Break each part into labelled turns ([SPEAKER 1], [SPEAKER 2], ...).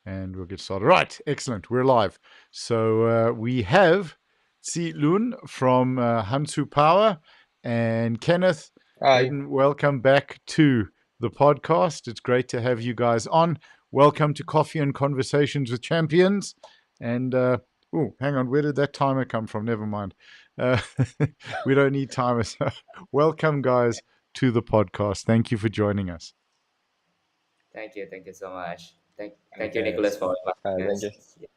[SPEAKER 1] And we'll get started. Right, excellent. We're live. So we have Tsi Lun from Hansu Power and Kenneth.
[SPEAKER 2] Hi.
[SPEAKER 1] Kaden, welcome back to the podcast. It's great to have you guys on. Welcome to Coffee and Conversations with Champions. And oh, hang on, where did that timer come from? Never mind. Uh, we don't need timers. Welcome, guys, to the podcast. Thank you for joining us.
[SPEAKER 3] Thank you so much. Thank you,
[SPEAKER 2] Yes.
[SPEAKER 3] Nicholas, for inviting
[SPEAKER 2] Thank
[SPEAKER 3] us.
[SPEAKER 2] you.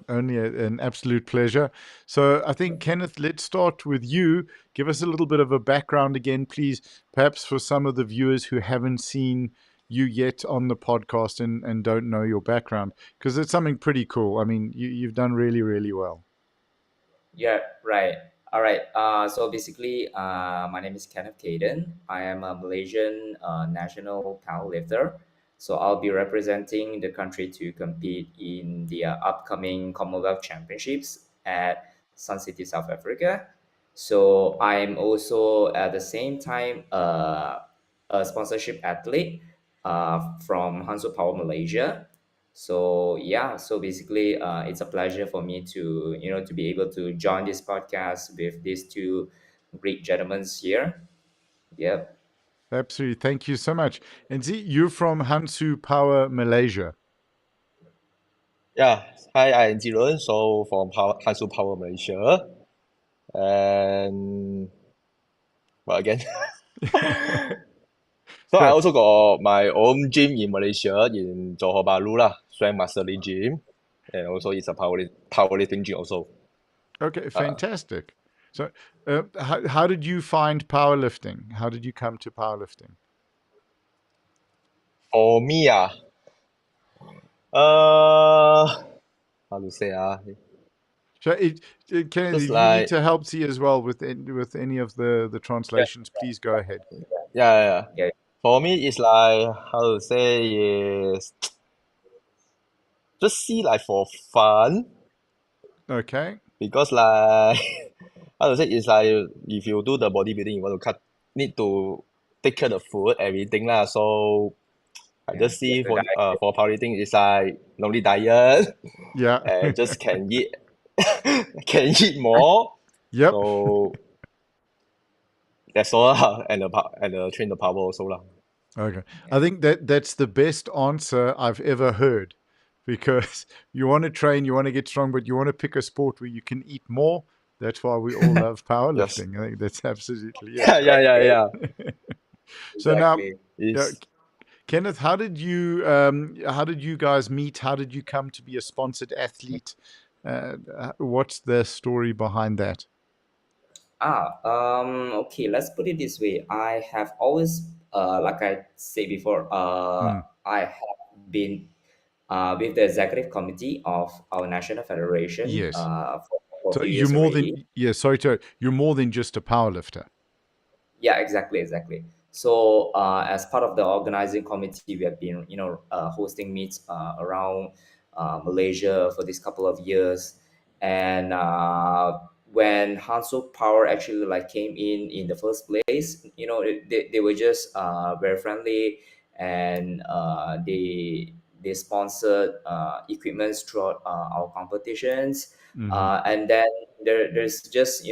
[SPEAKER 1] Only an absolute pleasure. So, I think, Kenneth, let's start with you. Give us a little bit of a background again, please, perhaps for some of the viewers who haven't seen you yet on the podcast and don't know your background, because it's something pretty cool. I mean, you've done really, really well.
[SPEAKER 3] Yeah, right. All right. So basically, my name is Kenneth Kaden. I am a Malaysian national powerlifter. So I'll be representing the country to compete in the upcoming Commonwealth Championships at Sun City, South Africa. So I'm also at the same time a sponsorship athlete from Hansu Power Malaysia. So yeah, so basically, it's a pleasure for me to to be able to join this podcast with these two great gentlemen here. Yep.
[SPEAKER 1] Absolutely. Thank you so much. And see, you're from Hansu Power Malaysia.
[SPEAKER 2] Yeah. Hi, I'm Jiren. So from Hansu Power Malaysia. And well again. So I
[SPEAKER 1] Okay.
[SPEAKER 2] also got my own gym in Malaysia in Johor Bahru lah, Strength Mastery Gym. And also it's a powerlifting gym also.
[SPEAKER 1] Okay,
[SPEAKER 2] Uh,
[SPEAKER 1] fantastic. So, how did you find powerlifting? How did you come to powerlifting?
[SPEAKER 2] for me, uh how to say
[SPEAKER 1] So, Kenneth,
[SPEAKER 2] just
[SPEAKER 1] if you need
[SPEAKER 2] like
[SPEAKER 1] to help see as well with any of the
[SPEAKER 2] yeah,
[SPEAKER 1] translations, please go ahead.
[SPEAKER 2] yeah.
[SPEAKER 3] Yeah.
[SPEAKER 2] For me it's like how to say is just see like for fun.
[SPEAKER 1] Okay.
[SPEAKER 2] Because like how to say it's like if you do the bodybuilding you want to need to take care of the food everything lah, so I
[SPEAKER 3] Yeah.
[SPEAKER 2] just
[SPEAKER 3] You have
[SPEAKER 2] see
[SPEAKER 3] to dive.
[SPEAKER 2] for powerlifting it's like no need diet
[SPEAKER 1] Yeah.
[SPEAKER 2] and just can eat can eat more,
[SPEAKER 1] Yep.
[SPEAKER 2] so that's all lah. And train the power also lah.
[SPEAKER 1] Okay. I
[SPEAKER 3] Yeah.
[SPEAKER 1] think that's the best answer I've ever heard, because you want to train, you want to get strong, but you want to pick a sport where you can eat more. That's why we all love
[SPEAKER 2] Yes.
[SPEAKER 1] powerlifting. I think that's absolutely it.
[SPEAKER 2] Yeah.
[SPEAKER 1] So now,
[SPEAKER 3] Exactly.
[SPEAKER 1] uh,
[SPEAKER 2] It's
[SPEAKER 1] Kenneth, how did you guys meet? How did you come to be a sponsored athlete? What's the story behind that?
[SPEAKER 3] Okay, let's put it this way. I have always, like I said before,
[SPEAKER 1] Hmm.
[SPEAKER 3] I have been with the executive committee of our national federation
[SPEAKER 1] Yes.
[SPEAKER 3] for a
[SPEAKER 1] So
[SPEAKER 3] few
[SPEAKER 1] you're
[SPEAKER 3] years
[SPEAKER 1] more than,
[SPEAKER 3] already.
[SPEAKER 1] yeah. Sorry to, you're more than just a powerlifter.
[SPEAKER 3] Yeah, exactly. So, as part of the organizing committee, we have been, hosting meets around Malaysia for this couple of years. And when Hanso Power actually like came in the first place, they were just very friendly, and they sponsored equipments throughout our competitions.
[SPEAKER 1] Hmm.
[SPEAKER 3] And then there's just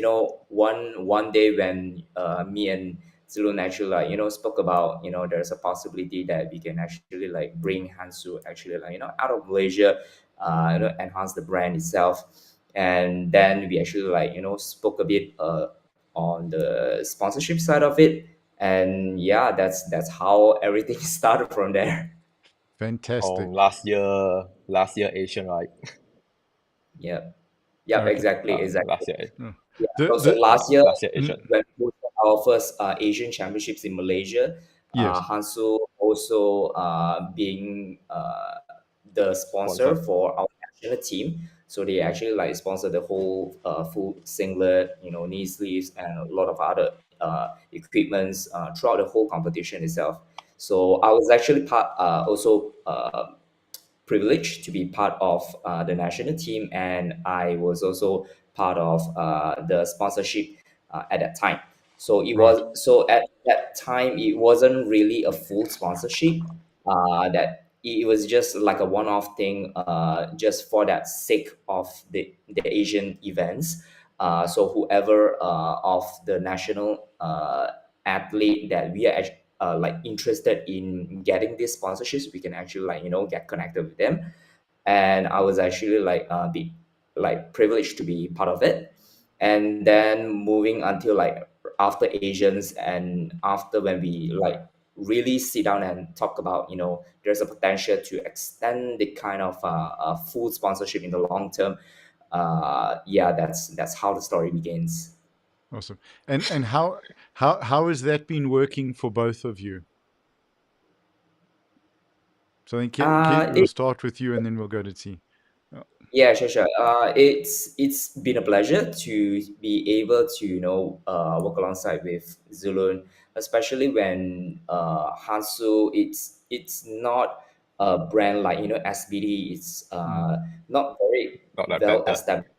[SPEAKER 3] one day when me and Zilun actually like spoke about there's a possibility that we can actually like bring Hansu actually like out of Malaysia, enhance the brand itself. And then we actually like spoke a bit on the sponsorship side of it. And yeah, that's how everything started from there.
[SPEAKER 2] from
[SPEAKER 1] Fantastic.
[SPEAKER 2] last year Asian, right?
[SPEAKER 3] Yep. Yep,
[SPEAKER 1] Okay.
[SPEAKER 3] exactly.
[SPEAKER 2] Last year
[SPEAKER 1] Mm.
[SPEAKER 3] Yeah. So
[SPEAKER 1] The
[SPEAKER 3] last year,
[SPEAKER 2] last year
[SPEAKER 1] mm,
[SPEAKER 2] Asian.
[SPEAKER 3] when we hosted our first Asian Championships in Malaysia,
[SPEAKER 1] yes.
[SPEAKER 3] Hansu also being the sponsor
[SPEAKER 2] Sponsor.
[SPEAKER 3] for our national team. So they actually like sponsor the whole full singlet, knee sleeves, and a lot of other equipments throughout the whole competition itself. So I was actually also privileged to be part of the national team, and I was also part of the sponsorship at that time. So
[SPEAKER 1] Right.
[SPEAKER 3] at that time it wasn't really a full sponsorship that it was just like a one-off thing, just for that sake of the Asian events. So whoever of the national athlete that we are like interested in getting these sponsorships, we can actually like get connected with them, and I was actually like be like privileged to be part of it. And then moving until like after Asians, and after when we like really sit down and talk about, there's a potential to extend the kind of full sponsorship in the long term. Yeah, that's how the story begins.
[SPEAKER 1] Awesome. And how has that been working for both of you? So I think we'll
[SPEAKER 3] It,
[SPEAKER 1] start with you and then we'll go to T. Oh,
[SPEAKER 3] Yeah, sure, sure. It's been a pleasure to be able to work alongside with Zulun, especially when Hansu. It's not a brand like SBD. It's not very
[SPEAKER 2] Not like
[SPEAKER 3] well
[SPEAKER 2] better.
[SPEAKER 3] established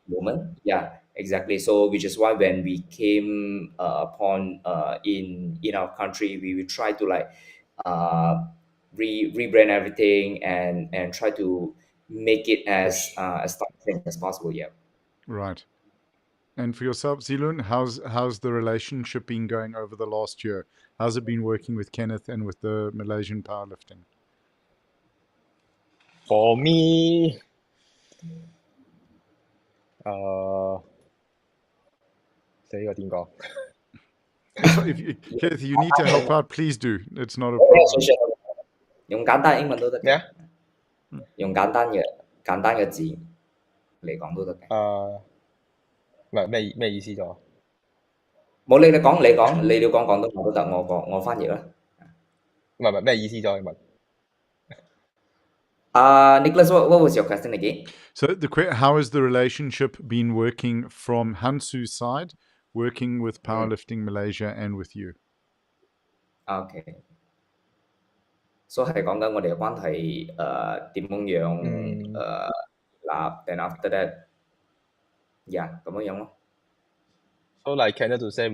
[SPEAKER 3] moment. Yeah, exactly. So which is why when we came upon in our country, we will try to like uh rebrand everything and try to make it
[SPEAKER 2] Push.
[SPEAKER 3] as timely as possible. Yeah.
[SPEAKER 1] right. And for yourself, Zilun, how's the relationship been going over the last year? How's it been working with Kenneth and with the Malaysian powerlifting?
[SPEAKER 2] For me, uh, 死我點講？It's
[SPEAKER 1] if you, Kenneth, you need to help out, please do. It's not a
[SPEAKER 3] Yeah,
[SPEAKER 1] problem.
[SPEAKER 3] sure, sure. 用簡單英文都得嘅，
[SPEAKER 2] 咩啊？
[SPEAKER 3] 用簡單嘅字嚟講都得嘅。
[SPEAKER 2] 唔係咩意思咗？
[SPEAKER 3] 冇你講廣東話都得，我翻譯啦。
[SPEAKER 2] 唔係咩意思咗？你問
[SPEAKER 3] Nicholas, what was your question again?
[SPEAKER 1] So how has the relationship been working from Hansu's side, working with Powerlifting Malaysia and with you?
[SPEAKER 3] OK，所以係講緊我哋嘅關係點樣樣立，then after that，yeah 咁樣樣咯。
[SPEAKER 2] So like Kenneth to say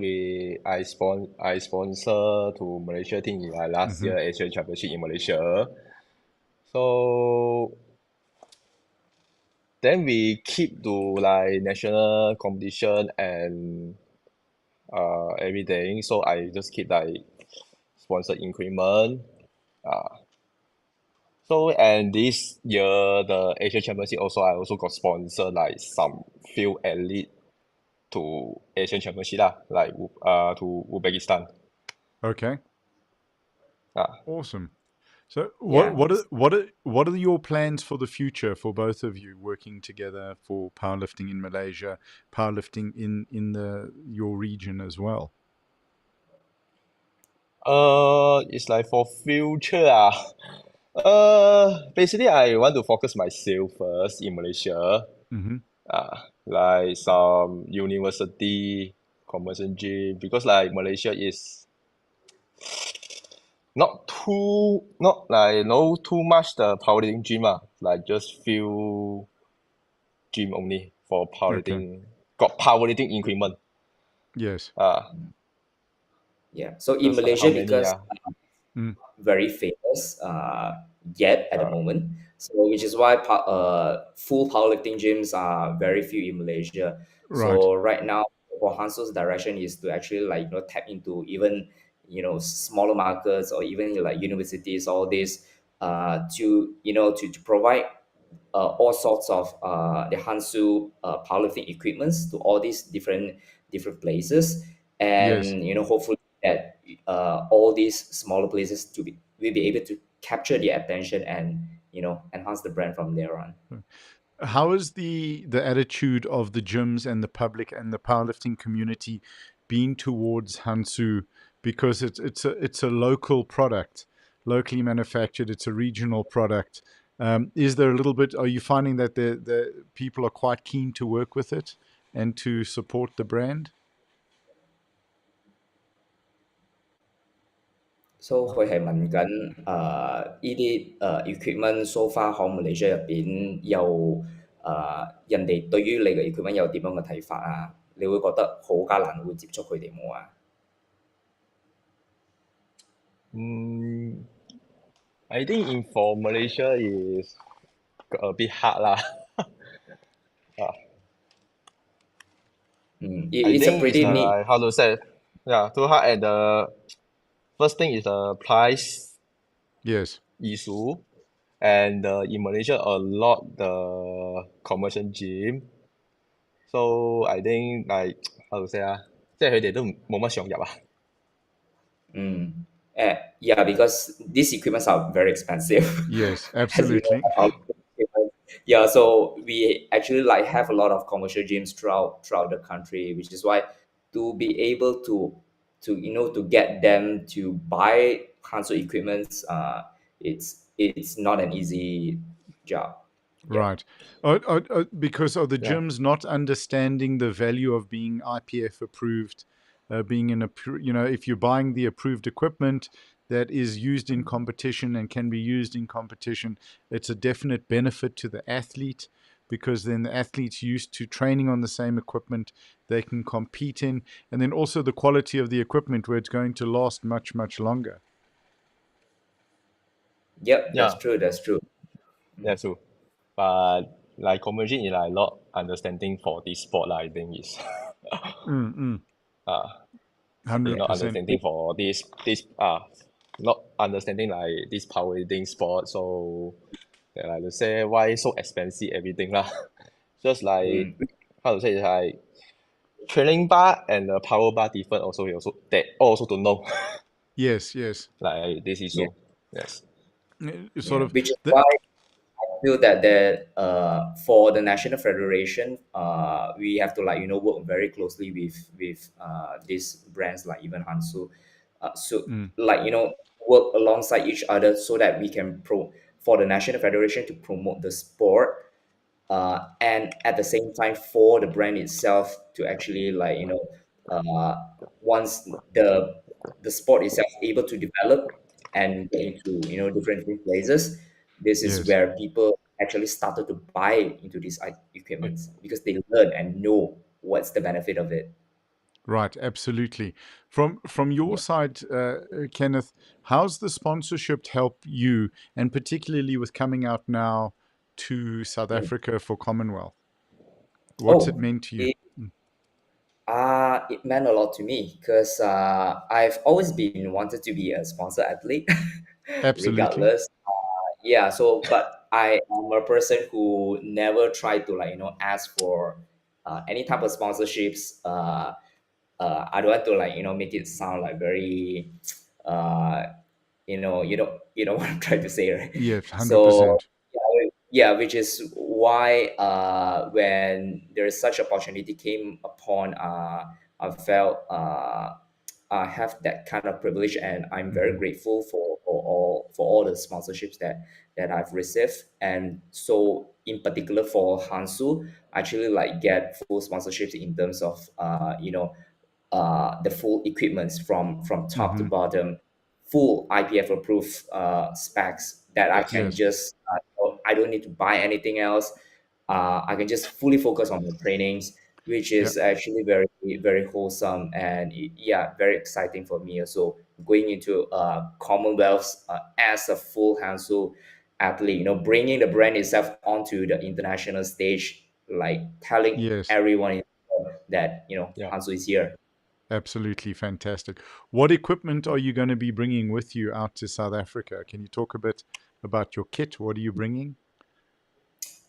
[SPEAKER 2] I sponsor to Malaysia team in like last year Asian Championship in Malaysia. So then we keep to like national competition and everything. So I just keep like sponsor increment. So and this year the Asian Championship also I also got sponsor like some few elite to Asian Championship lah, like to Uzbekistan.
[SPEAKER 1] Okay,
[SPEAKER 2] Ah.
[SPEAKER 1] awesome. So
[SPEAKER 3] Yeah.
[SPEAKER 1] what are your plans for the future for both of you working together for powerlifting in Malaysia, powerlifting in your region as well?
[SPEAKER 2] It's like for future basically I want to focus myself first in Malaysia. Like some university, conversion gym, because like Malaysia is not like no too much the powerlifting gym like just few gym only for powerlifting. Got powerlifting equipment.
[SPEAKER 1] Yes.
[SPEAKER 3] Yeah. So in
[SPEAKER 2] Just like
[SPEAKER 3] Malaysia,
[SPEAKER 2] how many
[SPEAKER 3] because very famous yet at the moment. So which is why full powerlifting gyms are very few in Malaysia.
[SPEAKER 1] Right.
[SPEAKER 3] So right now, for Hanso's direction is to actually like tap into even smaller markets or even like universities, all this to to provide all sorts of the Hansu powerlifting equipments to all these different places,
[SPEAKER 1] Yes.
[SPEAKER 3] and hopefully that all these smaller places will be able to capture the attention and enhance the brand from there on.
[SPEAKER 1] How is the attitude of the gyms and the public and the powerlifting community been towards Hansu? Because it's a local product, locally manufactured. It's a regional product. Is there a little bit? Are you finding that the people are quite keen to work with it and to support the brand?
[SPEAKER 3] So 佢係問緊呢啲equipment so far 喺 Malaysia 入邊有人哋對於你嘅 equipment 有點樣嘅睇法啊？你會覺得好艱難會接觸佢哋冇啊？
[SPEAKER 2] I think for Malaysia is a bit hard lah. I
[SPEAKER 3] It's a
[SPEAKER 2] think it's
[SPEAKER 3] pretty neat.
[SPEAKER 2] like how to say, yeah, too hard. And the first thing is the price
[SPEAKER 1] Yes.
[SPEAKER 2] issue, and in Malaysia a lot the commercial gym. So I think like how to say 即係佢哋都冇乜想入啊。
[SPEAKER 3] Yeah, because these equipments are very expensive,
[SPEAKER 1] Yes,
[SPEAKER 3] as you know.
[SPEAKER 1] absolutely.
[SPEAKER 3] Yeah, so we actually like have a lot of commercial gyms throughout the country, which is why to be able to get them to buy Hanso equipments, it's not an easy job. Yeah.
[SPEAKER 1] Right. Because of the
[SPEAKER 2] Yeah.
[SPEAKER 1] gyms not understanding the value of being IPF approved, being if you're buying the approved equipment that is used in competition and can be used in competition, it's a definite benefit to the athlete because then the athlete's used to training on the same equipment they can compete in, and then also the quality of the equipment where it's going to last much, much longer.
[SPEAKER 3] Yep,
[SPEAKER 2] Yeah,
[SPEAKER 3] that's true.
[SPEAKER 2] that's true. But like commercial is like not understanding for this sport lah, I think is not
[SPEAKER 1] 100%.
[SPEAKER 2] understanding for this not understanding like this powerlifting sport. So like to say why so expensive everything lah. Just like
[SPEAKER 3] Mm.
[SPEAKER 2] how to say it's like training bar and the power bar different also you also that also don't know
[SPEAKER 1] Yes, yes.
[SPEAKER 2] like this
[SPEAKER 3] Yeah,
[SPEAKER 2] issue. Yes.
[SPEAKER 1] Sort
[SPEAKER 3] yeah.
[SPEAKER 1] of
[SPEAKER 3] Which is
[SPEAKER 1] the
[SPEAKER 3] why feel that for the national federation, we have to work very closely with these brands like even Hansu, so work alongside each other so that we can for the national federation to promote the sport, and at the same time for the brand itself to actually uh, once the sport itself able to develop and get into different places, this is
[SPEAKER 1] yes.
[SPEAKER 3] where people actually started to buy into these equipments because they learn and know what's the benefit of it.
[SPEAKER 1] Right, absolutely. From your
[SPEAKER 3] Yeah.
[SPEAKER 1] side, Kenneth, how's the sponsorship help you, and particularly with coming out now to South
[SPEAKER 3] Mm.
[SPEAKER 1] Africa for Commonwealth? What's it
[SPEAKER 3] Oh,
[SPEAKER 1] meant to you?
[SPEAKER 3] it meant a lot to me because I've always been wanted to be a sponsor athlete,
[SPEAKER 1] Absolutely.
[SPEAKER 3] regardless. Yeah. So, but I am a person who never tried to ask for any type of sponsorships. I don't want to make it sound like very, uh, you know what I'm trying to say, right?
[SPEAKER 1] Yes,
[SPEAKER 3] So
[SPEAKER 1] 100%.
[SPEAKER 3] yeah, which is why when there is such opportunity came upon, I felt I have that kind of privilege, and I'm very grateful for all the sponsorships that I've received. And so in particular for Hansu, I actually get full sponsorships in terms of the full equipments from top to
[SPEAKER 1] Hmm.
[SPEAKER 3] bottom, full IPF approved specs that I can
[SPEAKER 1] Yes,
[SPEAKER 3] just I don't need to buy anything else. I can just fully focus on my trainings, which
[SPEAKER 1] yeah,
[SPEAKER 3] is actually very very wholesome and yeah, very exciting for me. Also going into Commonwealth as a full Hansu athlete, bringing the brand itself onto the international stage, like telling
[SPEAKER 1] yes,
[SPEAKER 3] everyone that
[SPEAKER 2] Yeah.
[SPEAKER 3] Hansu is here.
[SPEAKER 1] absolutely fantastic. What equipment are you going to be bringing with you out to South Africa? Can you talk a bit about your kit? What are you bringing?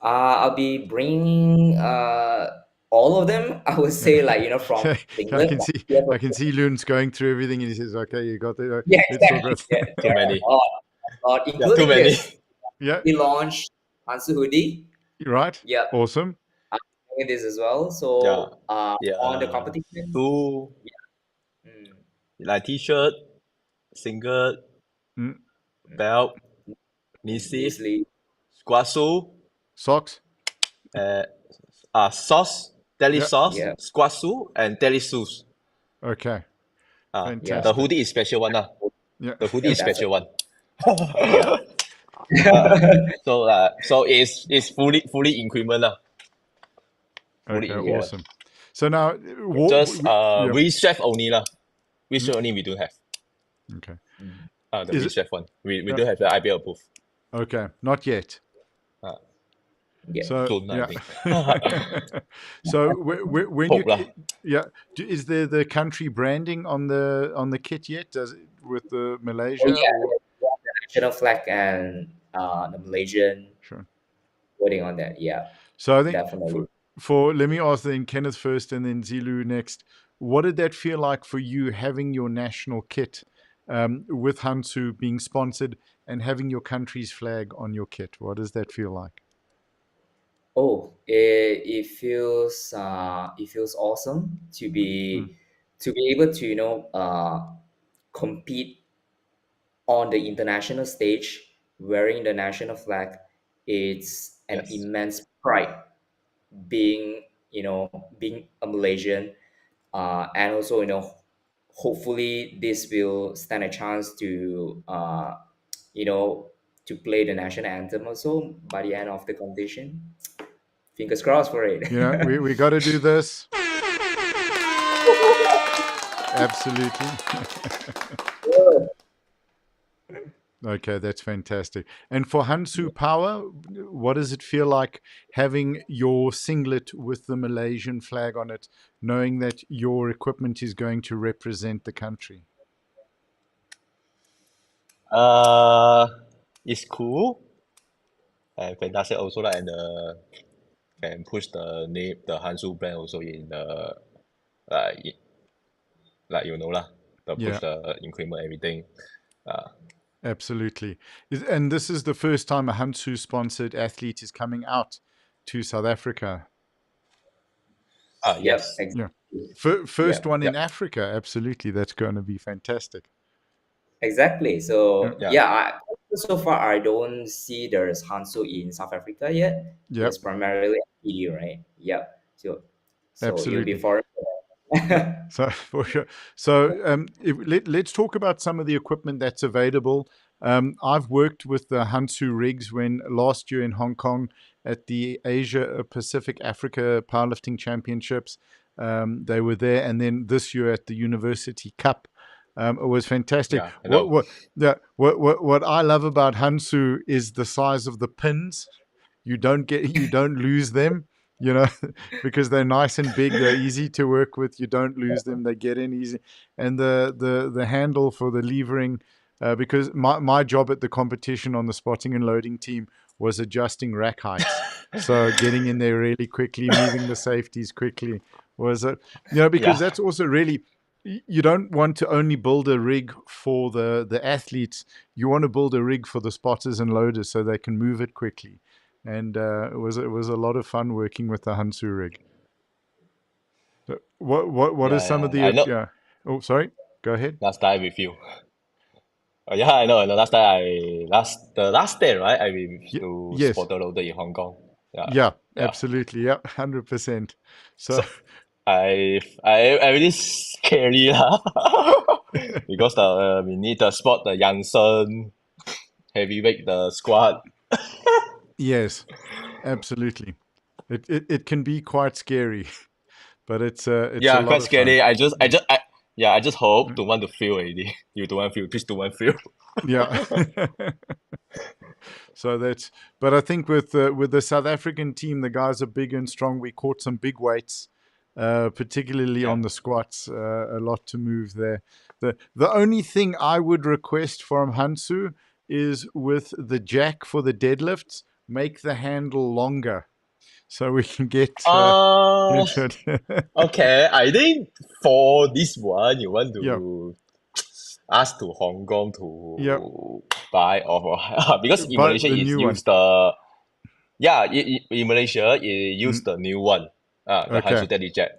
[SPEAKER 3] I'll be bringing all of them. I would say from
[SPEAKER 1] I
[SPEAKER 3] England.
[SPEAKER 1] can see,
[SPEAKER 3] Yeah,
[SPEAKER 1] I can see Loon's going through everything, and he says, "Okay, you got it.
[SPEAKER 3] yeah,
[SPEAKER 1] Let's talk
[SPEAKER 3] exactly.
[SPEAKER 1] about."
[SPEAKER 3] Yeah,
[SPEAKER 2] Too
[SPEAKER 3] there are
[SPEAKER 2] many.
[SPEAKER 3] a lot,
[SPEAKER 2] Yeah, too
[SPEAKER 3] including
[SPEAKER 2] many.
[SPEAKER 3] this.
[SPEAKER 1] Yeah,
[SPEAKER 3] We launched Hansu hoodie.
[SPEAKER 1] right.
[SPEAKER 3] Yeah,
[SPEAKER 1] Awesome.
[SPEAKER 3] I'm doing this as well.
[SPEAKER 2] Yeah.
[SPEAKER 3] So on the
[SPEAKER 2] Yeah.
[SPEAKER 3] competition,
[SPEAKER 2] Two
[SPEAKER 3] mm,
[SPEAKER 2] like t-shirt, singlet,
[SPEAKER 1] Mm.
[SPEAKER 2] belt, knee sleeve,
[SPEAKER 3] easily,
[SPEAKER 2] squat shoe,
[SPEAKER 1] Socks.
[SPEAKER 2] uh, sauce, daily
[SPEAKER 1] Yeah.
[SPEAKER 2] sauce,
[SPEAKER 3] yeah,
[SPEAKER 2] squat shoe, and daily shoes.
[SPEAKER 1] Okay.
[SPEAKER 3] yeah,
[SPEAKER 2] The
[SPEAKER 1] Fantastic.
[SPEAKER 2] hoodie is special one.
[SPEAKER 1] Yeah.
[SPEAKER 2] The hoodie
[SPEAKER 3] yeah.
[SPEAKER 2] is
[SPEAKER 3] That's it.
[SPEAKER 2] special one.
[SPEAKER 3] Yeah.
[SPEAKER 2] So it's fully increment fully
[SPEAKER 1] Okay.
[SPEAKER 3] Yeah.
[SPEAKER 2] increment.
[SPEAKER 1] Awesome. So now,
[SPEAKER 2] Just
[SPEAKER 1] yeah.
[SPEAKER 2] wrist strap only we don't have.
[SPEAKER 1] Okay.
[SPEAKER 3] Mm.
[SPEAKER 2] The
[SPEAKER 1] Is it?
[SPEAKER 2] mid-shaft one. We
[SPEAKER 1] Yeah.
[SPEAKER 2] don't have the IBL approved.
[SPEAKER 1] Okay, not yet.
[SPEAKER 2] Uh,
[SPEAKER 3] Yeah.
[SPEAKER 1] So
[SPEAKER 2] Soon, I
[SPEAKER 1] yeah.
[SPEAKER 2] think.
[SPEAKER 1] So when you
[SPEAKER 2] Hope lah.
[SPEAKER 1] yeah, is there the country branding on the kit yet? Does it with the
[SPEAKER 3] Oh
[SPEAKER 1] Malaysia
[SPEAKER 3] yeah,
[SPEAKER 1] or
[SPEAKER 3] yeah, the national flag and the Malaysian
[SPEAKER 1] sure?
[SPEAKER 3] wording on that. Yeah,
[SPEAKER 1] So I think
[SPEAKER 3] definitely.
[SPEAKER 1] for let me ask then Kenneth first and then Zilu next. What did that feel like for you having your national kit with Hansu being sponsored and having your country's flag on your kit? What does that feel like?
[SPEAKER 3] Oh, it feels awesome
[SPEAKER 1] Mm.
[SPEAKER 3] to be able to compete on the international stage wearing the national flag. It's an
[SPEAKER 2] Yes.
[SPEAKER 3] immense pride being being a Malaysian, and also hopefully this will stand a chance to you know to play the national anthem also by the end of the competition. Fingers crossed for it.
[SPEAKER 1] You know, we got to do this. Absolutely. Okay, that's fantastic. And for Hansu Power, what does it feel like having your singlet with the Malaysian flag on it, knowing that your equipment is going to represent the country?
[SPEAKER 2] Uh, it's cool and fantastic also lah, and can push the name, the Hansu brand also in the like like lah, the
[SPEAKER 1] Yeah,
[SPEAKER 2] push the increment everything. Uh,
[SPEAKER 1] absolutely. And this is the first time a Hansu sponsored athlete is coming out to South Africa.
[SPEAKER 3] Yep,
[SPEAKER 2] yes.
[SPEAKER 1] Yeah.
[SPEAKER 3] exactly.
[SPEAKER 1] First
[SPEAKER 3] Yep,
[SPEAKER 1] one
[SPEAKER 2] Yeah.
[SPEAKER 1] in Africa. Absolutely. That's going to be fantastic.
[SPEAKER 3] exactly.
[SPEAKER 1] Yeah.
[SPEAKER 3] So
[SPEAKER 2] Yeah.
[SPEAKER 3] yeah, so far I don't see there's Hansu in South Africa yet. It's
[SPEAKER 1] Yep.
[SPEAKER 3] primarily PD, right? Yep. So it'll be
[SPEAKER 1] Absolutely.
[SPEAKER 3] foreign.
[SPEAKER 1] Yeah. So for sure. So let's talk about some of the equipment that's available. I've worked with the Hansu rigs when last year in Hong Kong at the Asia Pacific Africa Powerlifting Championships. They were there, and then this year at the University Cup. It was fantastic.
[SPEAKER 2] Yeah. I know.
[SPEAKER 1] What I love about Hansu is the size of the pins. You don't lose them, you know, because they're nice and big. They're easy to work with. You don't lose them. They get in easy. And the handle for the levering, because my job at the competition on the spotting and loading team was adjusting rack heights. So getting in there really quickly, moving the safeties quickly was a, because
[SPEAKER 2] Yeah.
[SPEAKER 1] that's also really, you don't want to only build a rig for the athletes. You want to build a rig for the spotters and loaders so they can move it quickly. And it was a lot of fun working with the Hansu rig. So what are
[SPEAKER 2] Yeah.
[SPEAKER 1] some of
[SPEAKER 2] Yeah.
[SPEAKER 1] the
[SPEAKER 2] I know.
[SPEAKER 1] yeah? Oh, sorry. Go ahead.
[SPEAKER 2] Last time with you. Yeah, I know. I know. Last time the last day, right? I went to
[SPEAKER 1] Yes.
[SPEAKER 2] Spotter Loader in Hong Kong. Yeah.
[SPEAKER 1] Yeah.
[SPEAKER 2] Yeah.
[SPEAKER 1] Absolutely. Yeah. 100%. So
[SPEAKER 2] So I really scary lah. Because we need to spot the Janssen heavyweight the squad.
[SPEAKER 1] yes, absolutely. It can be quite scary, but it's a
[SPEAKER 2] Yeah,
[SPEAKER 1] lot
[SPEAKER 2] quite
[SPEAKER 1] of fun.
[SPEAKER 2] scary.
[SPEAKER 1] Yeah.
[SPEAKER 2] I just hope to want to feel already. You don't want feel, please don't want feel.
[SPEAKER 1] Yeah. So that's, but I think with the South African team, the guys are big and strong. We caught some big weights, particularly
[SPEAKER 2] Yeah.
[SPEAKER 1] on the squats. A lot to move there. The only thing I would request from Hansu is with the jack for the deadlifts, make the handle longer so we can get
[SPEAKER 2] Uh,
[SPEAKER 1] into it.
[SPEAKER 2] okay. I think for this one, you want
[SPEAKER 1] Yeah,
[SPEAKER 2] to ask to Hong Kong
[SPEAKER 1] yeah.
[SPEAKER 2] to buy off because in
[SPEAKER 1] But
[SPEAKER 2] Malaysia
[SPEAKER 1] the
[SPEAKER 2] it's
[SPEAKER 1] new one.
[SPEAKER 2] used the yeah in Malaysia it use
[SPEAKER 1] Mm,
[SPEAKER 2] the new one the
[SPEAKER 1] okay.
[SPEAKER 2] Hansu Daddy Jet.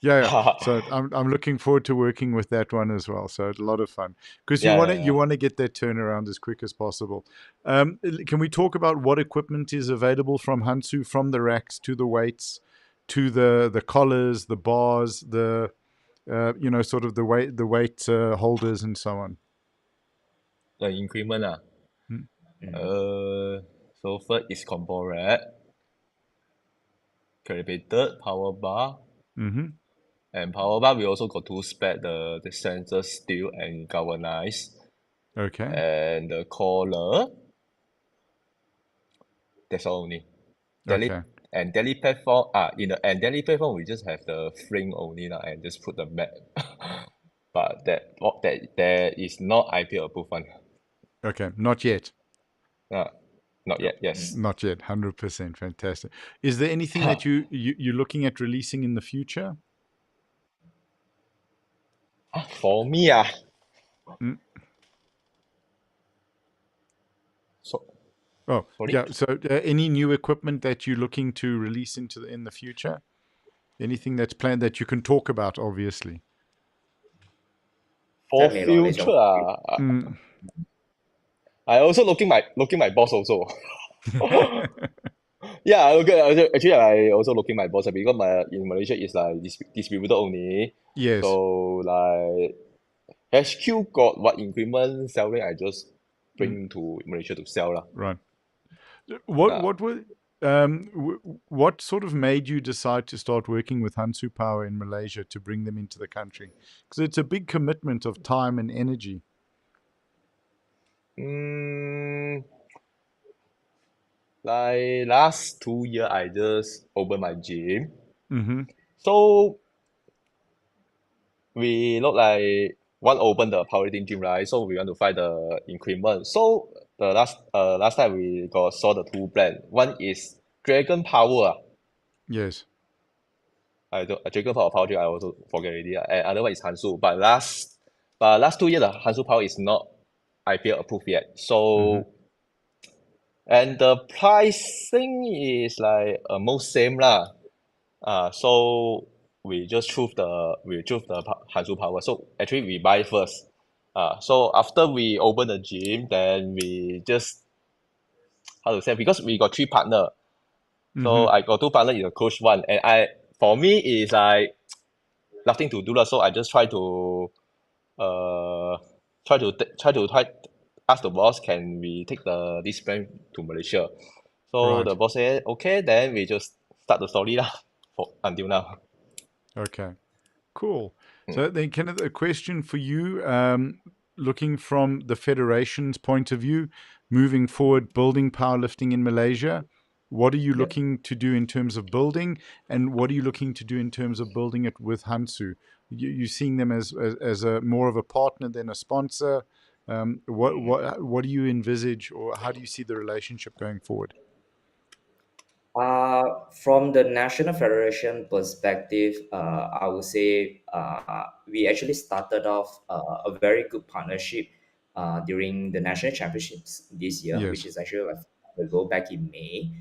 [SPEAKER 1] Yeah, yeah. So I'm looking forward to working with that one as well. So it's a lot of fun because
[SPEAKER 2] Yeah, yeah,
[SPEAKER 1] you
[SPEAKER 2] yeah.
[SPEAKER 1] want to get that turnaround as quick as possible. Can we talk about what equipment is available from Hansu, from the racks to the weights, to the collars, the bars, the sort of the weight holders and so on.
[SPEAKER 2] The increment
[SPEAKER 1] Mm,
[SPEAKER 3] Mhm.
[SPEAKER 2] so first is combo rack, calibrated power bar,
[SPEAKER 1] Mm-hmm.
[SPEAKER 2] and power bar we also got two spec the sensor steel and galvanized.
[SPEAKER 1] Okay.
[SPEAKER 2] and the collar. That's all only. Daily
[SPEAKER 1] Okay.
[SPEAKER 2] and daily platform in the and daily platform we just have the frame only lah, and just put the mat. But that there is not IPL approved one.
[SPEAKER 1] Okay. Not yet.
[SPEAKER 2] Uh, Not
[SPEAKER 1] No,
[SPEAKER 2] yet. Yes.
[SPEAKER 1] not yet. 100%. Fantastic. Is there anything that you're looking at releasing in the future?
[SPEAKER 2] For me
[SPEAKER 1] Mm.
[SPEAKER 2] so
[SPEAKER 1] Oh,
[SPEAKER 2] sorry.
[SPEAKER 1] yeah. So, any new equipment that you're looking to release in the future? Anything that's planned that you can talk about, obviously.
[SPEAKER 2] For
[SPEAKER 3] 在美容那
[SPEAKER 2] future
[SPEAKER 3] 种
[SPEAKER 1] Mm.
[SPEAKER 2] I also looking my boss also. Yeah, okay. Actually, I also looking my boss because my in Malaysia is like distributor only.
[SPEAKER 1] Yes.
[SPEAKER 2] So like HQ got what equipment selling, I just
[SPEAKER 1] Mm.
[SPEAKER 2] bring to Malaysia to sell lah.
[SPEAKER 1] Right. What
[SPEAKER 2] Uh,
[SPEAKER 1] what were what sort of made you decide to start working with Hansu Power in Malaysia to bring them into the country? Because it's a big commitment of time and energy.
[SPEAKER 2] mm, like last 2 year, I just opened my gym.
[SPEAKER 1] Mm-hmm.
[SPEAKER 2] So we look like one open the powerlifting gym, right? So we want to find the increment. So the last time we got saw the two brand. One is Dragon Power.
[SPEAKER 1] Yes.
[SPEAKER 2] I don't Dragon Power Gym, I also forget already. And other one is Hansu. But last 2 years the Hansu Power is not IPL approved yet.
[SPEAKER 1] Mm-hmm.
[SPEAKER 2] So and the pricing is like almost same lah. So we choose the Hansu Power. So actually we buy first. So after we open the gym, then we just how to say, because we got three partner.
[SPEAKER 1] Mm-hmm.
[SPEAKER 2] So I got two partner in the coach one, and for me is like nothing to do lah. So I just uh try ask the boss, can we take this brand to Malaysia? So the
[SPEAKER 1] Right.
[SPEAKER 2] boss said okay, then we just start the story lah for until now.
[SPEAKER 1] Okay. Cool.
[SPEAKER 2] Mm,
[SPEAKER 1] So then, Kenneth, a question for you. Looking from the federation's point of view, moving forward, building powerlifting in Malaysia, what are you
[SPEAKER 2] yeah.
[SPEAKER 1] looking to do in terms of building, and what are you looking to do in terms of building it with Hansu? You seeing them as a more of a partner than a sponsor? What do you envisage, or how do you see the relationship going forward?
[SPEAKER 3] From the National Federation perspective, I would say we actually started off a very good partnership during the national championships this year, which
[SPEAKER 1] Yes.
[SPEAKER 3] is actually like ago back in May,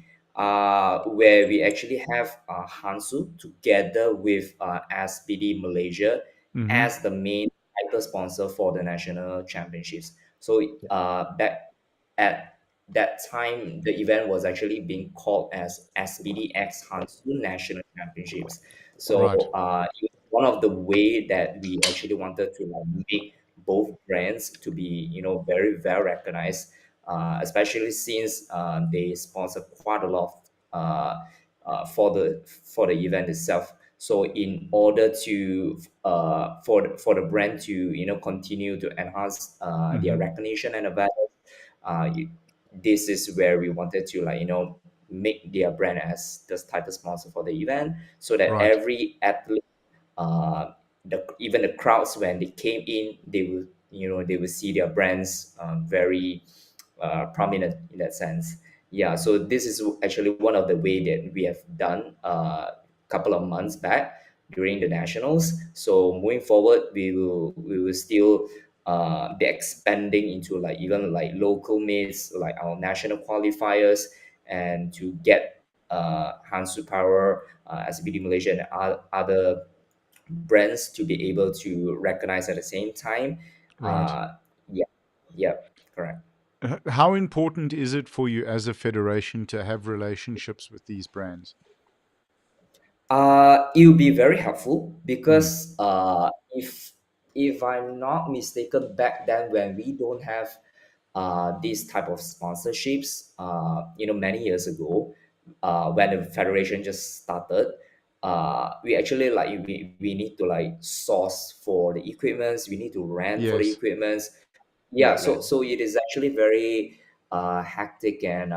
[SPEAKER 3] where we actually have Hansu together with SPD Malaysia
[SPEAKER 1] Mm-hmm.
[SPEAKER 3] as the main title sponsor for the national championships. So back at that time, the event was actually being called as SBDX Hansu National Championships. So
[SPEAKER 1] Right.
[SPEAKER 3] it was one of the way that we actually wanted to like make both brands to be very well recognized, especially since they sponsor quite a lot for the event itself. So in order to for the brand to continue to enhance their
[SPEAKER 1] Mm-hmm.
[SPEAKER 3] recognition and awareness, this is where we wanted to like make their brand as the title sponsor for the event, so that
[SPEAKER 1] Right.
[SPEAKER 3] every athlete, even the crowds when they came in, they will see their brands very prominent in that sense. Yeah, so this is actually one of the way that we have done a couple of months back during the nationals. So moving forward, we will still be expanding into like even like local meets like our national qualifiers, and to get Hansu Power, SBD Malaysia, and other brands to be able to recognize at the same time.
[SPEAKER 1] Right.
[SPEAKER 3] Yeah, yeah, correct.
[SPEAKER 1] How important is it for you as a federation to have relationships with these brands?
[SPEAKER 3] It will be very helpful
[SPEAKER 1] Mm.
[SPEAKER 3] because if I'm not mistaken, back then when we don't have these type of sponsorships, many years ago, when the federation just started, we actually like we need to like source for the equipments, we need to rent for the
[SPEAKER 1] Yes.
[SPEAKER 3] equipments. Yeah,
[SPEAKER 2] Right.
[SPEAKER 3] so it is actually very hectic, and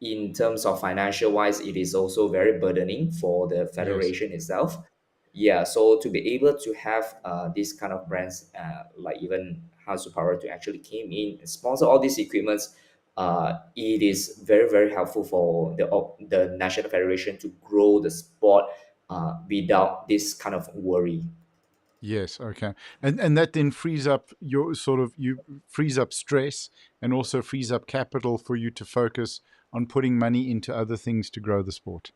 [SPEAKER 3] in terms of financial wise, it is also very burdening for the
[SPEAKER 1] Yes.
[SPEAKER 3] federation itself. Yeah, so to be able to have these kind of brands, like even Hansu Power, to actually came in and sponsor all these equipments, it is very very helpful for the national federation to grow the sport without this kind of worry.
[SPEAKER 1] Yes, okay. And that then frees up your sort of you frees up stress and also frees up capital for you to focus on putting money into other things to grow the sport.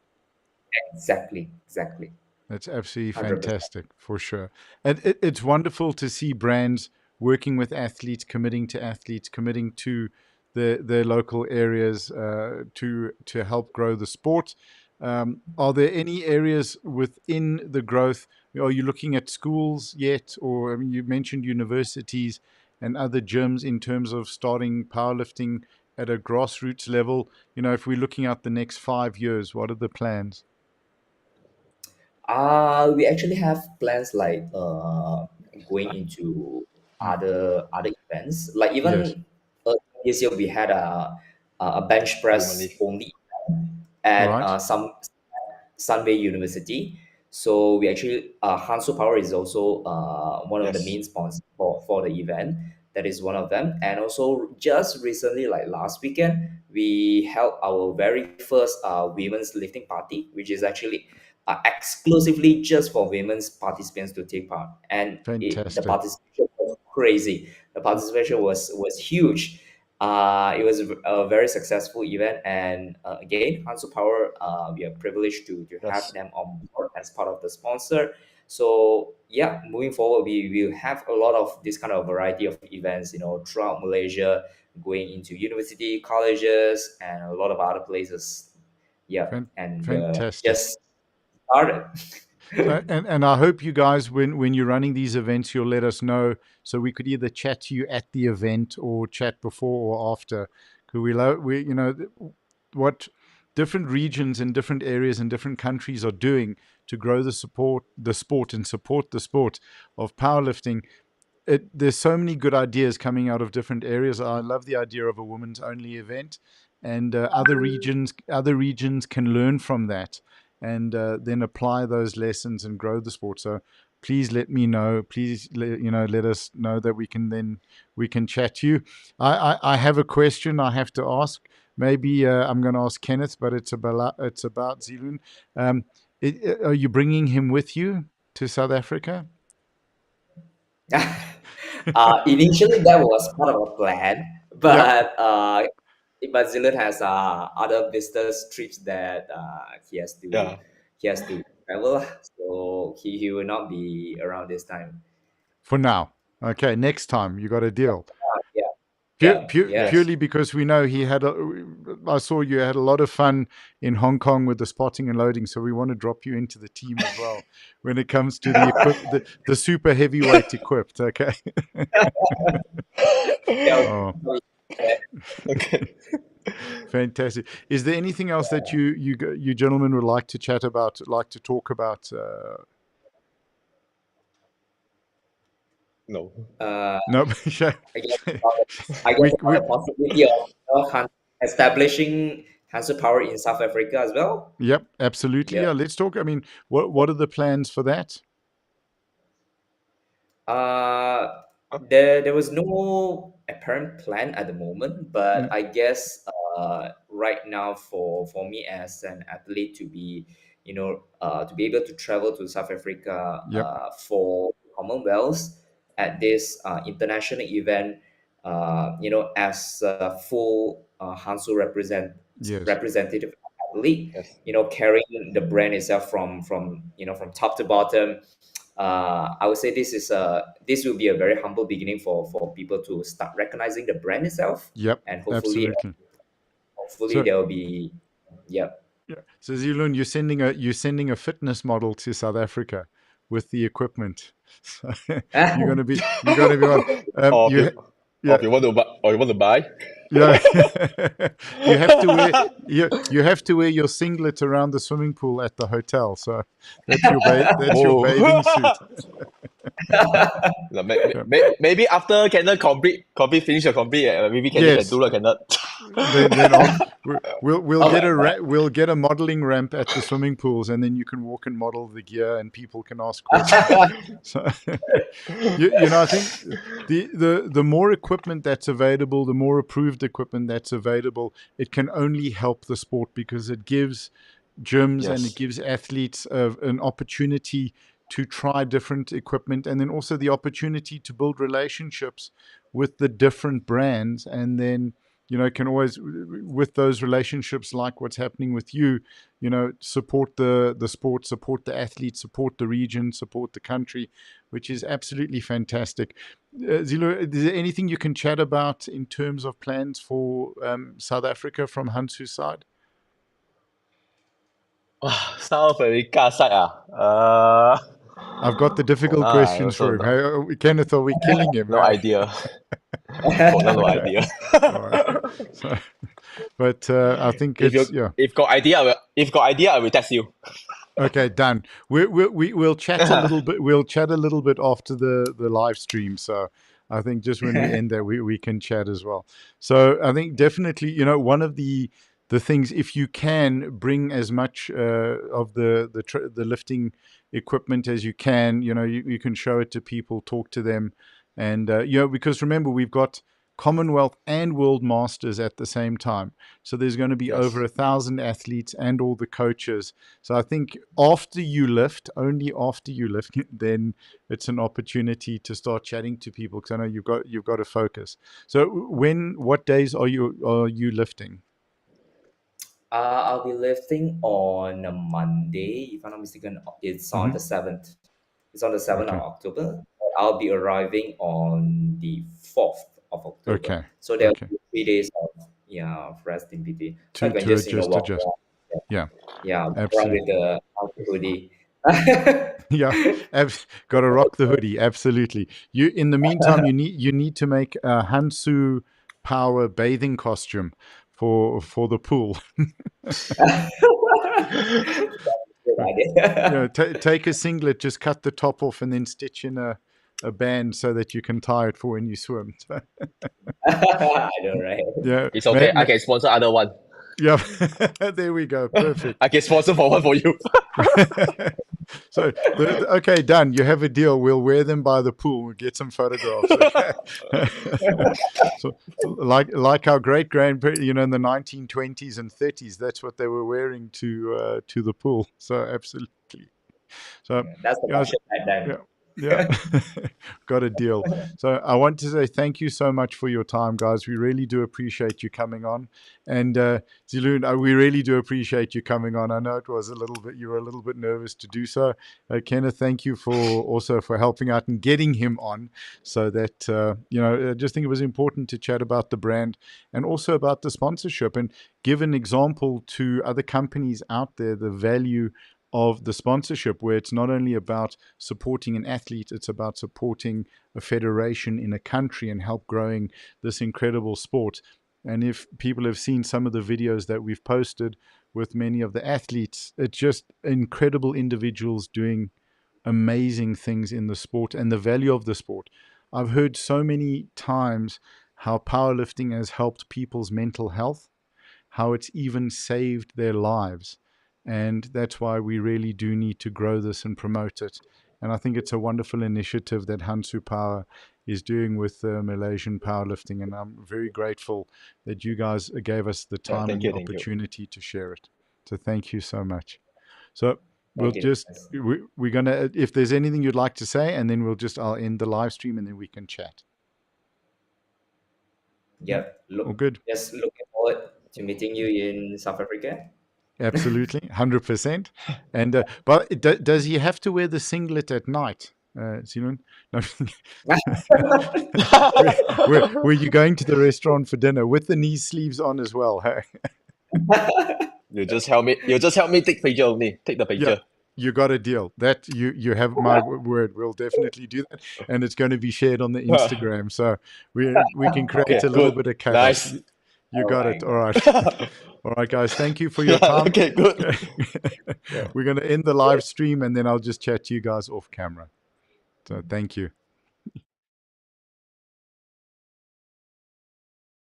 [SPEAKER 3] Exactly, exactly,
[SPEAKER 1] That's absolutely
[SPEAKER 3] 100%.
[SPEAKER 1] fantastic for sure. And it's wonderful to see brands working with athletes, committing to athletes, committing to their local areas to help grow the sport. Are there any areas within the growth? Are you looking at schools yet? Or I mean, you mentioned universities and other gyms in terms of starting powerlifting at a grassroots level. You know, if we're looking at the next 5 years, what are the plans?
[SPEAKER 3] We actually have plans like going into
[SPEAKER 1] Mm,
[SPEAKER 3] other events. Like
[SPEAKER 1] yes,
[SPEAKER 3] even this year we had a bench
[SPEAKER 2] Woman
[SPEAKER 3] press
[SPEAKER 2] League.
[SPEAKER 3] only at
[SPEAKER 1] right.
[SPEAKER 3] some Sunway University. So we actually Hansu Power is also one of the
[SPEAKER 2] Yes.
[SPEAKER 3] main sponsors for the event. That is one of them. And also just recently, like last weekend, we held our very first women's lifting party, which is actually exclusively just for women's participants to take part. And the
[SPEAKER 1] Fantastic.
[SPEAKER 3] participation was crazy. The participation was huge. It was a very successful event, and again, Hansu Power, we are privileged to have
[SPEAKER 2] Yes.
[SPEAKER 3] them on board as part of the sponsor. So yeah, moving forward, we will have a lot of this kind of variety of events, throughout Malaysia, going into university, colleges, and a lot of other places. Yeah,
[SPEAKER 1] Fan-
[SPEAKER 3] and
[SPEAKER 1] Fantastic.
[SPEAKER 3] just started.
[SPEAKER 1] So, and I hope you guys, when you're running these events, you'll let us know so we could either chat to you at the event or chat before or after. Because what different regions and different areas and different countries are doing to grow the sport and support the sport of powerlifting. There's so many good ideas coming out of different areas. I love the idea of a women's only event, and other regions can learn from that, and then apply those lessons and grow the sport. So please let me know. Please let us know that we can chat to you. I have a question I have to ask. Maybe I'm going to ask Kenneth, but it's about Zilun. Um, are you bringing him with you to South Africa?
[SPEAKER 3] Initially, that was part of a plan,
[SPEAKER 1] Yep.
[SPEAKER 3] but Zealand has other business trips that
[SPEAKER 2] Yeah.
[SPEAKER 3] he has to travel, so he will not be around this time.
[SPEAKER 1] For now. Okay, next time you got a deal.
[SPEAKER 3] Yeah, yeah,
[SPEAKER 2] Yes.
[SPEAKER 1] Purely because we know I saw you had a lot of fun in Hong Kong with the spotting and loading, so we want to drop you into the team as well when it comes to the super heavyweight equipped. Okay.
[SPEAKER 3] yeah.
[SPEAKER 1] Oh,
[SPEAKER 2] Okay.
[SPEAKER 1] fantastic! Is there anything else that you gentlemen would like to chat about, like to talk about?
[SPEAKER 2] No.
[SPEAKER 3] Uh,
[SPEAKER 1] No,
[SPEAKER 3] I guess I guess
[SPEAKER 1] we
[SPEAKER 3] about the possibility of establishing Hansu Power in South Africa as well.
[SPEAKER 1] Yep, absolutely.
[SPEAKER 3] Yeah.
[SPEAKER 1] Yeah, let's talk. I mean, what are the plans for that?
[SPEAKER 3] Uh,
[SPEAKER 2] Huh?
[SPEAKER 3] there was no apparent plan at the moment, but
[SPEAKER 1] Mm,
[SPEAKER 3] I guess right now for me as an athlete to be, to be able to travel to South Africa
[SPEAKER 1] yep.
[SPEAKER 3] for Commonwealth at this international event, as a full Hansu
[SPEAKER 1] Yes.
[SPEAKER 3] representative athlete,
[SPEAKER 2] Yes.
[SPEAKER 3] carrying the brand itself from top to bottom. I would say this will be a very humble beginning for people to start recognizing the brand itself,
[SPEAKER 1] Yep.
[SPEAKER 3] and
[SPEAKER 1] Absolutely.
[SPEAKER 3] hopefully
[SPEAKER 1] So
[SPEAKER 3] there will be, yep.
[SPEAKER 1] yeah. So Zilun, you're sending a fitness model to South Africa with the equipment. So you're gonna be on.
[SPEAKER 2] Or if
[SPEAKER 1] You
[SPEAKER 2] you
[SPEAKER 1] ha-
[SPEAKER 2] or
[SPEAKER 1] yeah.
[SPEAKER 2] if you want to buy or you want to buy.
[SPEAKER 1] Yeah, you have to wear you have to wear your singlet around the swimming pool at the hotel. So that's your
[SPEAKER 2] Oh.
[SPEAKER 1] bathing suit.
[SPEAKER 2] No,
[SPEAKER 1] Yeah.
[SPEAKER 2] maybe after Kenneth complete finish your complete, maybe Kenneth can
[SPEAKER 1] Yes.
[SPEAKER 2] do like Kenneth.
[SPEAKER 1] Then we'll
[SPEAKER 3] Oh
[SPEAKER 1] get
[SPEAKER 3] my God.
[SPEAKER 1] we'll get a modeling ramp at the swimming pools, and then you can walk and model the gear, and people can ask questions. So I think the more equipment that's available, the more approved equipment that's available, it can only help the sport because it gives gyms and it
[SPEAKER 2] Yes.
[SPEAKER 1] gives athletes an opportunity to try different equipment, and then also the opportunity to build relationships with the different brands, and then can always, with those relationships, like what's happening with you, support the sport, support the athletes, support the region, support the country, which is absolutely fantastic. Zilo, is there anything you can chat about in terms of plans for South Africa from Hansu's side?
[SPEAKER 2] South America side
[SPEAKER 1] I've got the
[SPEAKER 2] for
[SPEAKER 1] difficult
[SPEAKER 2] now I
[SPEAKER 1] questions
[SPEAKER 2] also
[SPEAKER 1] for him. Hey, Kenneth, are we killing him?
[SPEAKER 2] no
[SPEAKER 1] Hey?
[SPEAKER 2] idea. For now, no
[SPEAKER 1] Okay.
[SPEAKER 2] idea.
[SPEAKER 1] All right. So, but I think
[SPEAKER 2] If you
[SPEAKER 1] it's, yeah.
[SPEAKER 2] if got idea, I will text you.
[SPEAKER 1] Okay, done. We'll chat a little bit. We'll chat a little bit after the live stream. So I think just when we end there, we can chat as well. So I think definitely, one of the things, if you can bring as much of the lifting equipment as you can, you can show it to people, talk to them, and because remember, we've got Commonwealth and World Masters at the same time. So there's going to be over
[SPEAKER 2] Yes.
[SPEAKER 1] 1,000 athletes and all the coaches. So I think after you lift, only after you lift, then it's an opportunity to start chatting to people, because I know you've got to focus. So what days are you lifting?
[SPEAKER 3] I'll be lifting on a Monday, if I'm not mistaken. It's on
[SPEAKER 1] Hmm.
[SPEAKER 3] the 7th. It's on the 7th of
[SPEAKER 1] Okay.
[SPEAKER 3] October. I'll be arriving on the 4th of October.
[SPEAKER 1] Okay.
[SPEAKER 3] So there'll
[SPEAKER 1] Okay.
[SPEAKER 3] be 3 days of rest in between. So I
[SPEAKER 1] To
[SPEAKER 3] can
[SPEAKER 1] to
[SPEAKER 3] just
[SPEAKER 1] adjust,
[SPEAKER 3] walk
[SPEAKER 1] adjust.
[SPEAKER 3] around.
[SPEAKER 1] Yeah.
[SPEAKER 3] Walk around with
[SPEAKER 1] Absolutely.
[SPEAKER 3] the hoodie.
[SPEAKER 1] Yeah, got to rock the hoodie. Absolutely. You, in the meantime, you need to make a Hansu Power bathing costume for the pool.
[SPEAKER 3] Good idea.
[SPEAKER 1] Take a singlet, just cut the top off, and then stitch in a band so that you can tie it for when you swim.
[SPEAKER 3] I know, right?
[SPEAKER 1] Yeah,
[SPEAKER 2] It's okay. I can sponsor other one.
[SPEAKER 1] yeah. There we go. Perfect.
[SPEAKER 2] I can sponsor for one for you.
[SPEAKER 1] So, okay, done. You have a deal. We'll wear them by the pool. We'll get some photographs. Okay. So, like our great grandparents, in the 1920s and 30s, that's what they were wearing to the pool. So, absolutely. So,
[SPEAKER 3] That's the
[SPEAKER 1] guys,
[SPEAKER 3] fashion back
[SPEAKER 1] yeah,
[SPEAKER 3] then.
[SPEAKER 1] yeah, got a deal. So I want to say thank you so much for your time, guys. We really do appreciate you coming on, and Ziloon, we really do appreciate you coming on. I know it was you were a little bit nervous to do so. Kenneth, thank you for helping out and getting him on, so that I just think it was important to chat about the brand and also about the sponsorship, and give an example to other companies out there the value of the sponsorship, where it's not only about supporting an athlete, it's about supporting a federation in a country and help growing this incredible sport. And if people have seen some of the videos that we've posted with many of the athletes, it's just incredible individuals doing amazing things in the sport and the value of the sport. I've heard so many times how powerlifting has helped people's mental health, how it's even saved their lives. And that's why we really do need to grow this and promote it. And I think it's a wonderful initiative that Hansu Power is doing with Malaysian powerlifting. And I'm very grateful that you guys gave us the
[SPEAKER 2] Yeah,
[SPEAKER 1] time and
[SPEAKER 2] thank
[SPEAKER 1] the
[SPEAKER 2] you, thank you.
[SPEAKER 1] opportunity to share it. So thank you so much. So we'll
[SPEAKER 3] Thank you.
[SPEAKER 1] just, we're going to, if there's anything you'd like to say, and then I'll end the live stream and then we can chat. Yeah,
[SPEAKER 3] Yep.
[SPEAKER 1] all good.
[SPEAKER 3] Just looking forward to meeting you in South Africa.
[SPEAKER 1] Absolutely, 100%. And but does he have to wear the singlet at night, Simon? No. Were you going to the restaurant for dinner with the knee sleeves on as well? Hey?
[SPEAKER 2] You just help me. You just help me take picture only. Take the
[SPEAKER 1] Yeah,
[SPEAKER 2] picture.
[SPEAKER 1] you got a deal. That you have my word. We'll definitely do that, and it's going to be shared on the Instagram, so we can create
[SPEAKER 2] Okay,
[SPEAKER 1] a little
[SPEAKER 2] good.
[SPEAKER 1] bit of chaos.
[SPEAKER 2] Nice.
[SPEAKER 1] You
[SPEAKER 3] All
[SPEAKER 1] got
[SPEAKER 3] right,
[SPEAKER 1] it. All
[SPEAKER 3] guys.
[SPEAKER 1] right. All right, guys. Thank you for your
[SPEAKER 2] Yeah,
[SPEAKER 1] time.
[SPEAKER 2] okay, good.
[SPEAKER 3] Yeah.
[SPEAKER 1] We're going to end the live stream and then I'll just chat to you guys off camera. So thank you.